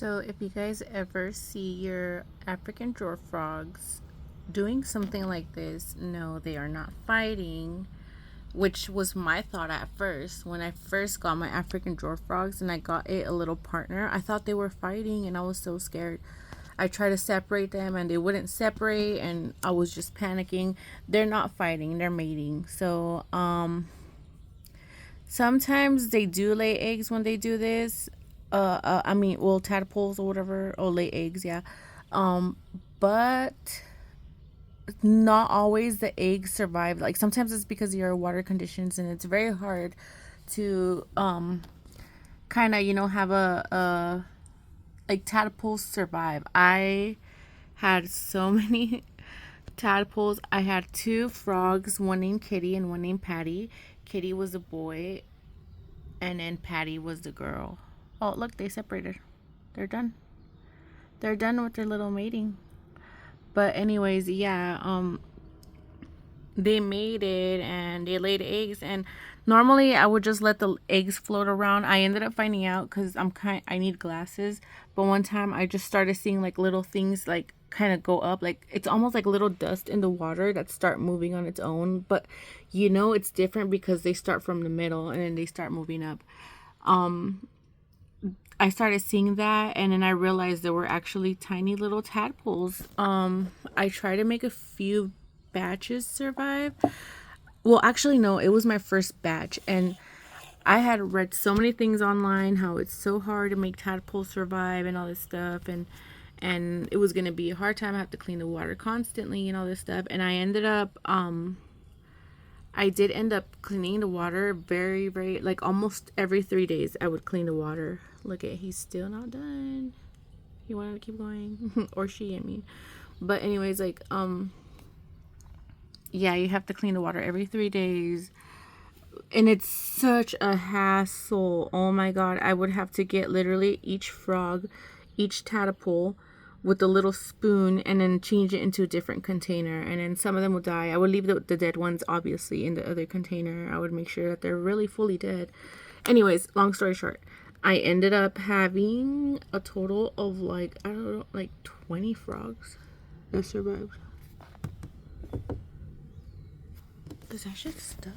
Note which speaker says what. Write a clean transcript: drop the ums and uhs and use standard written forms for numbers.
Speaker 1: So if you guys ever see your African dwarf frogs doing something like this, no, they are not fighting, which was my thought at first. When I first got my African dwarf frogs and I got it a little partner, I thought they were fighting and I was so scared. I tried to separate them and they wouldn't separate and I was just panicking. They're not fighting, they're mating. So sometimes they do lay eggs when they do this. Well, tadpoles or whatever, or lay eggs, yeah. Um, but not always the eggs survive. Like sometimes it's because of your water conditions, and it's very hard to kind of have a like tadpoles survive. I had so many tadpoles. I had two frogs, one named Kitty and one named Patty. Kitty was a boy, and then Patty was the girl. Oh, look, they separated. They're done. They're done with their little mating. But anyways, yeah, they mated and they laid eggs, and normally I would just let the eggs float around. I ended up finding out because I need glasses, but one time I just started seeing like little things like kind of go up, like it's almost like little dust in the water that start moving on its own, but it's different because they start from the middle and then they start moving up. I started seeing that, and then I realized there were actually tiny little tadpoles. I tried to make a few batches survive. Well, actually, no, it was my first batch, and I had read so many things online how it's so hard to make tadpoles survive and all this stuff, and it was gonna be a hard time. I have to clean the water constantly and all this stuff, and I did end up cleaning the water very, very, like almost every 3 days. I would clean the water. Look at, he's still not done. He wanted to keep going, or she, I mean. But anyways, like, yeah, you have to clean the water every 3 days, and it's such a hassle. Oh my god, I would have to get literally each frog, each tadpole, with a little spoon and then change it into a different container, and then some of them would die. I would leave the dead ones obviously in the other container. I would make sure that they're really fully dead. Anyways, long story short, I ended up having a total of like, I don't know, like 20 frogs that survived. Is that shit stuck?